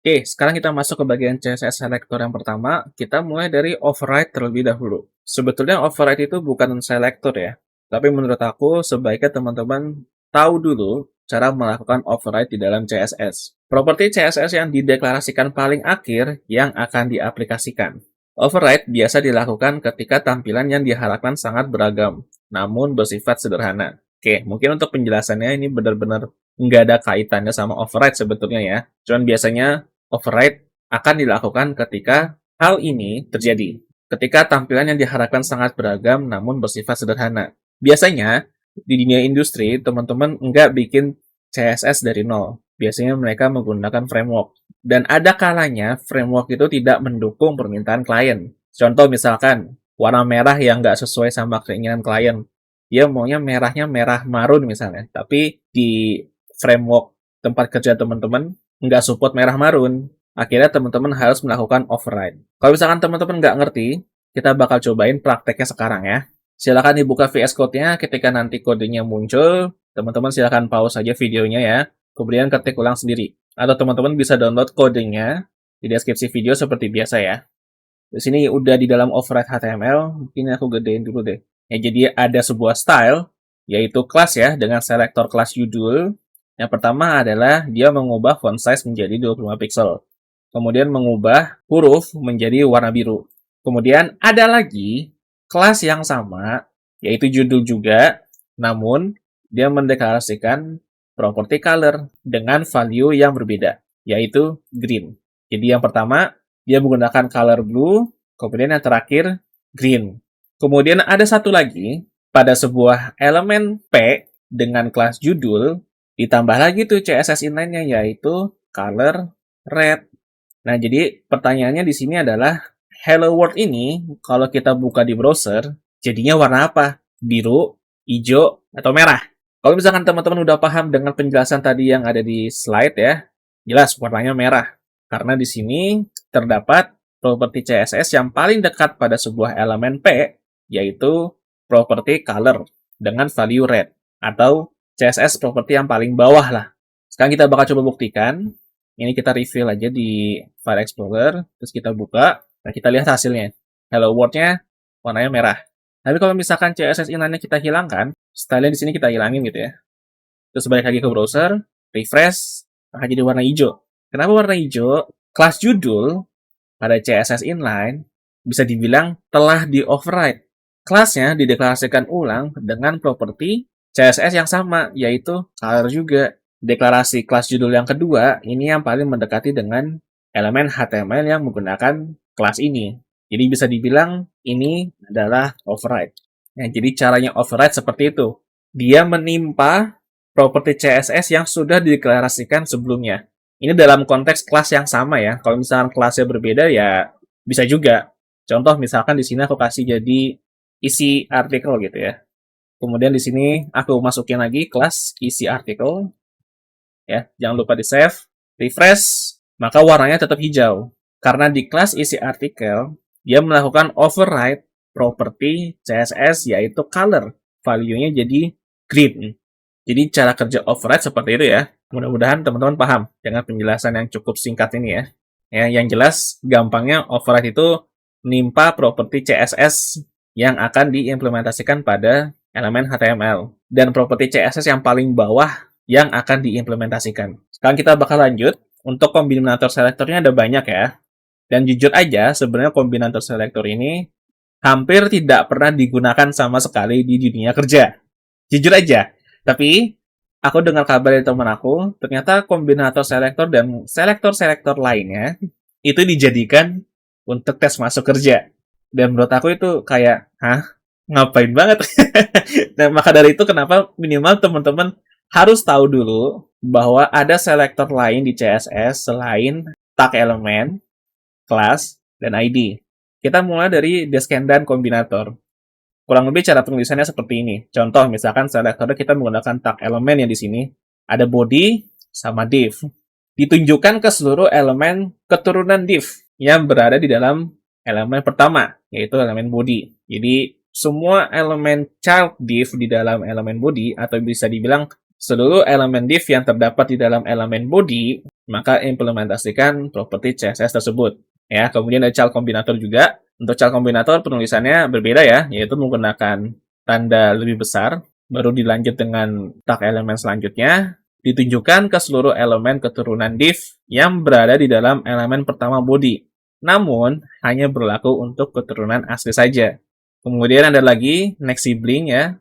Oke, sekarang kita masuk ke bagian CSS selector yang pertama. Kita mulai dari override terlebih dahulu. Sebetulnya override itu bukan selector ya. Tapi menurut aku sebaiknya teman-teman tahu dulu cara melakukan override di dalam CSS. Properti CSS yang dideklarasikan paling akhir yang akan diaplikasikan. Override biasa dilakukan ketika tampilan yang diharapkan sangat beragam, namun bersifat sederhana. Oke, mungkin untuk penjelasannya ini benar-benar nggak ada kaitannya sama override sebetulnya ya. Cuman biasanya override akan dilakukan ketika hal ini terjadi. Ketika tampilan yang diharapkan sangat beragam namun bersifat sederhana. Biasanya di dunia industri, teman-teman nggak bikin CSS dari nol. Biasanya mereka menggunakan framework. Dan ada kalanya framework itu tidak mendukung permintaan klien. Contoh misalkan, warna merah yang nggak sesuai sama keinginan klien. Dia maunya merahnya merah marun misalnya. Tapi di framework tempat kerja teman-teman nggak support merah marun. Akhirnya teman-teman harus melakukan override. Kalau misalkan teman-teman nggak ngerti, kita bakal cobain prakteknya sekarang ya. Silakan dibuka VS Code-nya ketika nanti kodenya muncul. Teman-teman silakan pause saja videonya ya. Kemudian ketik ulang sendiri. Atau teman-teman bisa download kodenya di deskripsi video seperti biasa ya. Di sini udah di dalam override HTML, mungkin aku gedein dulu deh. Ya, jadi ada sebuah style, yaitu class ya, dengan selektor kelas judul. Yang pertama adalah dia mengubah font size menjadi 25 pixel. Kemudian mengubah huruf menjadi warna biru. Kemudian ada lagi kelas yang sama, yaitu judul juga, namun dia mendeklarasikan property color dengan value yang berbeda, yaitu green. Jadi yang pertama, dia menggunakan color blue, kemudian yang terakhir green. Kemudian ada satu lagi, pada sebuah elemen P dengan kelas judul, ditambah lagi tuh CSS inline-nya, yaitu color red. Nah, jadi pertanyaannya di sini adalah, hello world ini, kalau kita buka di browser, jadinya warna apa? Biru, hijau, atau merah? Kalau misalkan teman-teman udah paham dengan penjelasan tadi yang ada di slide ya, jelas warnanya merah. Karena di sini terdapat properti CSS yang paling dekat pada sebuah elemen P, yaitu properti color dengan value red. Atau CSS properti yang paling bawah lah. Sekarang kita bakal coba buktikan. Ini kita reveal aja di File Explorer, terus kita buka, nah kita lihat hasilnya. Hello World-nya warnanya merah. Tapi kalau misalkan CSS inline-nya kita hilangkan, style-nya di sini kita hilangin gitu ya. Terus balik lagi ke browser, refresh, akan jadi warna hijau. Kenapa warna hijau? Kelas judul pada CSS inline bisa dibilang telah di-override. Kelasnya dideklarasikan ulang dengan properti CSS yang sama, yaitu color juga. Deklarasi kelas judul yang kedua, ini yang paling mendekati dengan elemen HTML yang menggunakan kelas ini. Jadi bisa dibilang ini adalah override. Nah, jadi caranya override seperti itu. Dia menimpa properti CSS yang sudah dideklarasikan sebelumnya. Ini dalam konteks kelas yang sama ya. Kalau misalkan kelasnya berbeda ya bisa juga. Contoh misalkan di sini aku kasih jadi isi artikel gitu ya. Kemudian di sini aku masukin lagi kelas isi artikel. Ya, jangan lupa di save, refresh, maka warnanya tetap hijau. Karena di kelas isi artikel, dia melakukan override properti CSS yaitu color. Value-nya jadi green. Jadi cara kerja override seperti itu ya. Mudah-mudahan teman-teman paham dengan penjelasan yang cukup singkat ini ya. Ya, yang jelas gampangnya override itu menimpa properti CSS yang akan diimplementasikan pada elemen HTML. Dan properti CSS yang paling bawah yang akan diimplementasikan. Sekarang kita bakal lanjut. Untuk kombinator selektornya ada banyak ya. Dan jujur aja, sebenarnya kombinator selektor ini hampir tidak pernah digunakan sama sekali di dunia kerja. Jujur aja. Tapi, aku dengar kabar dari teman aku, ternyata kombinator selektor dan selektor-selektor lainnya itu dijadikan untuk tes masuk kerja. Dan menurut aku itu kayak, hah? Ngapain banget? Dan maka dari itu kenapa minimal teman-teman harus tahu dulu bahwa ada selektor lain di CSS selain tag elemen, kelas, dan ID. Kita mulai dari descendant kombinator. Kurang lebih cara penulisannya seperti ini. Contoh, misalkan selektornya kita menggunakan tag elemen yang di sini. Ada body sama div. Ditunjukkan ke seluruh elemen keturunan div yang berada di dalam elemen pertama, yaitu elemen body. Jadi, semua elemen child div di dalam elemen body, atau bisa dibilang seluruh elemen div yang terdapat di dalam elemen body, maka implementasikan properti CSS tersebut. Ya, kemudian ada child kombinator juga. Untuk child kombinator penulisannya berbeda ya, yaitu menggunakan tanda lebih besar, baru dilanjut dengan tag elemen selanjutnya, ditunjukkan ke seluruh elemen keturunan div yang berada di dalam elemen pertama body. Namun, hanya berlaku untuk keturunan asli saja. Kemudian ada lagi next sibling ya,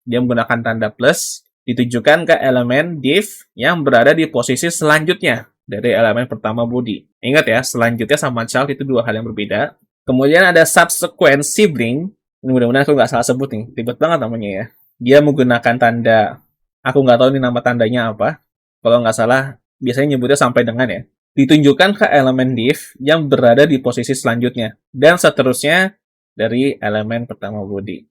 dia menggunakan tanda plus, ditujukan ke elemen div yang berada di posisi selanjutnya dari elemen pertama body. Ingat ya, selanjutnya sama child itu dua hal yang berbeda. Kemudian ada subsequent sibling, mudah-mudahan aku nggak salah sebut nih, ribet banget namanya ya. Dia menggunakan tanda, aku nggak tahu ini nama tandanya apa, kalau nggak salah biasanya nyebutnya sampai dengan ya. Ditunjukkan ke elemen div yang berada di posisi selanjutnya, dan seterusnya dari elemen pertama body.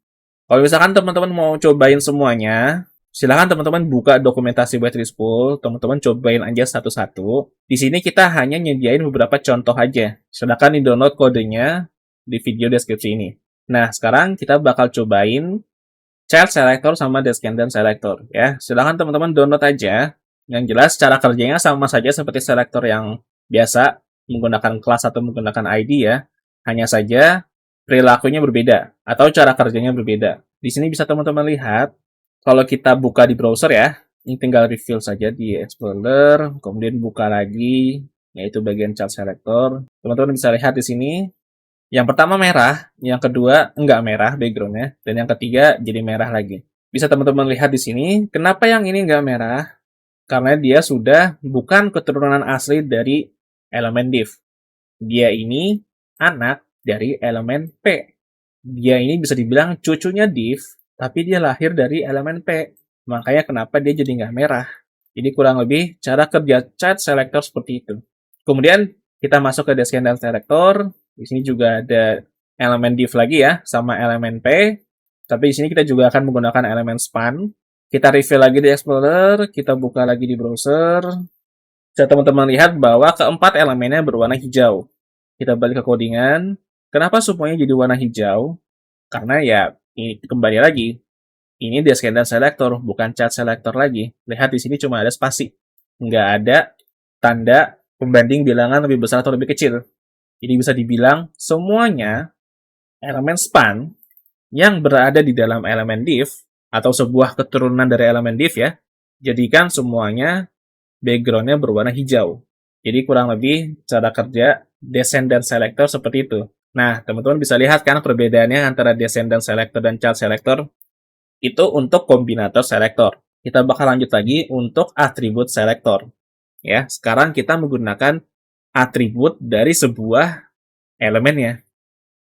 Kalau misalkan teman-teman mau cobain semuanya, silahkan teman-teman buka dokumentasi Waitress-Pool, teman-teman cobain aja satu-satu. Di sini kita hanya nyediain beberapa contoh aja, sedangkan di-download kodenya di video deskripsi ini. Nah, sekarang kita bakal cobain child selector sama descendant selector ya. Silahkan teman-teman download aja. Yang jelas cara kerjanya sama saja seperti selector yang biasa, menggunakan kelas atau menggunakan ID ya. Hanya saja perilakunya berbeda atau cara kerjanya berbeda. Di sini bisa teman-teman lihat, kalau kita buka di browser ya, ini tinggal reveal saja di Explorer, kemudian buka lagi, yaitu bagian child selector. Teman-teman bisa lihat di sini, yang pertama merah, yang kedua enggak merah backgroundnya, dan yang ketiga jadi merah lagi. Bisa teman-teman lihat di sini, kenapa yang ini enggak merah? Karena dia sudah bukan keturunan asli dari elemen div. Dia ini anak dari elemen P. Dia ini bisa dibilang cucunya div, tapi dia lahir dari elemen P. Makanya kenapa dia jadi nggak merah. Jadi kurang lebih cara kerja child selector seperti itu. Kemudian kita masuk ke descendant selector. Di sini juga ada elemen div lagi ya, sama elemen P. Tapi di sini kita juga akan menggunakan elemen span. Kita reveal lagi di Explorer, kita buka lagi di browser. Bisa teman-teman lihat bahwa keempat elemennya berwarna hijau. Kita balik ke codingan. Kenapa semuanya jadi warna hijau? Karena ya, ini kembali lagi. Ini descendant selector, bukan child selector lagi. Lihat di sini cuma ada spasi. Nggak ada tanda pembanding bilangan lebih besar atau lebih kecil. Jadi bisa dibilang semuanya elemen span yang berada di dalam elemen div, atau sebuah keturunan dari elemen div ya, jadikan semuanya background-nya berwarna hijau. Jadi kurang lebih cara kerja descendant selector seperti itu. Nah, teman-teman bisa lihat kan perbedaannya antara descendant selector dan child selector. Itu untuk kombinator selector. Kita bakal lanjut lagi untuk atribut selector. Ya, sekarang kita menggunakan atribut dari sebuah elemennya.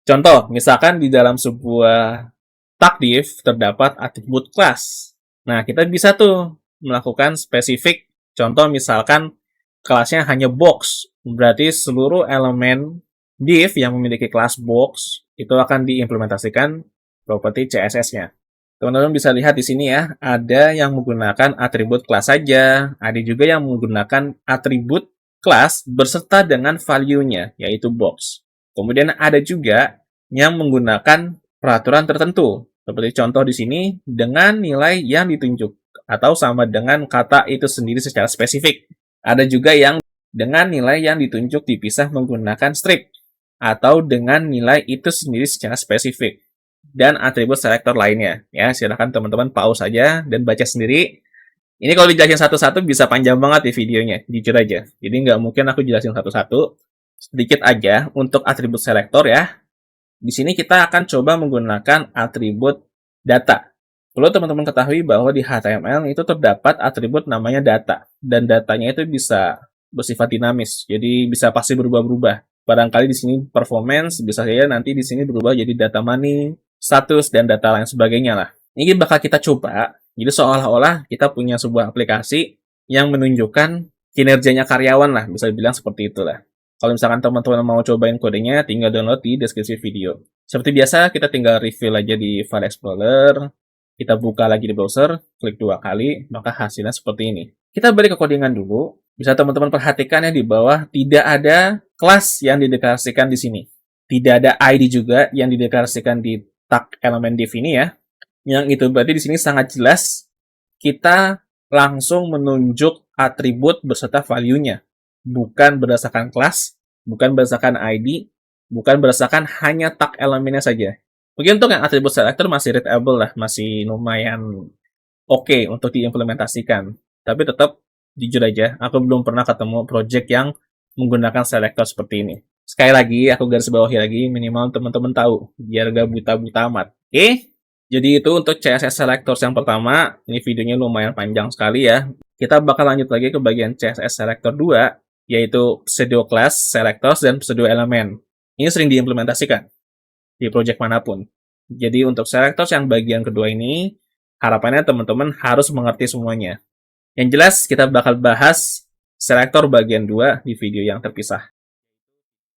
Contoh, misalkan di dalam sebuah tag div terdapat atribut class. Nah, kita bisa tuh melakukan spesifik. Contoh misalkan kelasnya hanya box, berarti seluruh elemen div yang memiliki kelas box itu akan diimplementasikan properti CSS-nya. Teman-teman bisa lihat di sini ya, ada yang menggunakan atribut kelas saja, ada juga yang menggunakan atribut kelas berserta dengan value-nya, yaitu box. Kemudian ada juga yang menggunakan peraturan tertentu, seperti contoh di sini, dengan nilai yang ditunjuk, atau sama dengan kata itu sendiri secara spesifik. Ada juga yang dengan nilai yang ditunjuk dipisah menggunakan strip, atau dengan nilai itu sendiri secara spesifik. Dan atribut selector lainnya. Ya, silakan teman-teman pause saja dan baca sendiri. Ini kalau dijelasin satu-satu bisa panjang banget di videonya, jujur aja. Jadi nggak mungkin aku jelasin satu-satu. Sedikit aja untuk atribut selector ya. Di sini kita akan coba menggunakan atribut data. Perlu teman-teman ketahui bahwa di HTML itu terdapat atribut namanya data. Dan datanya itu bisa bersifat dinamis, jadi bisa pasti berubah-ubah. Barangkali di sini performance, bisa saja nanti di sini berubah jadi data money, status, dan data lain sebagainya lah. Ini bakal kita coba, jadi seolah-olah kita punya sebuah aplikasi yang menunjukkan kinerjanya karyawan lah, bisa dibilang seperti itulah. Kalau misalkan teman-teman mau cobain kodenya, tinggal download di deskripsi video. Seperti biasa, kita tinggal reveal aja di File Explorer, kita buka lagi di browser, klik 2 kali, maka hasilnya seperti ini. Kita balik ke codingan dulu. Bisa teman-teman perhatikan ya di bawah, tidak ada kelas yang dideklarasikan di sini. Tidak ada ID juga yang dideklarasikan di tag elemen div ini ya. Yang itu berarti di sini sangat jelas kita langsung menunjuk atribut beserta value-nya. bukan berdasarkan kelas, bukan berdasarkan ID, bukan berdasarkan hanya tag elemennya saja. Mungkin untuk yang atribut selector masih readable lah, masih lumayan oke untuk diimplementasikan. Tapi tetap jujur aja, aku belum pernah ketemu project yang menggunakan selector seperti ini. Sekali lagi, aku garis bawahi lagi, minimal teman-teman tahu, biar gak buta-buta amat. Oke? Jadi itu untuk CSS Selectors yang pertama, ini videonya lumayan panjang sekali ya. Kita bakal lanjut lagi ke bagian CSS Selector 2, yaitu pseudo class, selectors, dan pseudo element. Ini sering diimplementasikan di project manapun. Jadi untuk selectors yang bagian kedua ini, harapannya teman-teman harus mengerti semuanya. Yang jelas kita bakal bahas selector bagian 2 di video yang terpisah.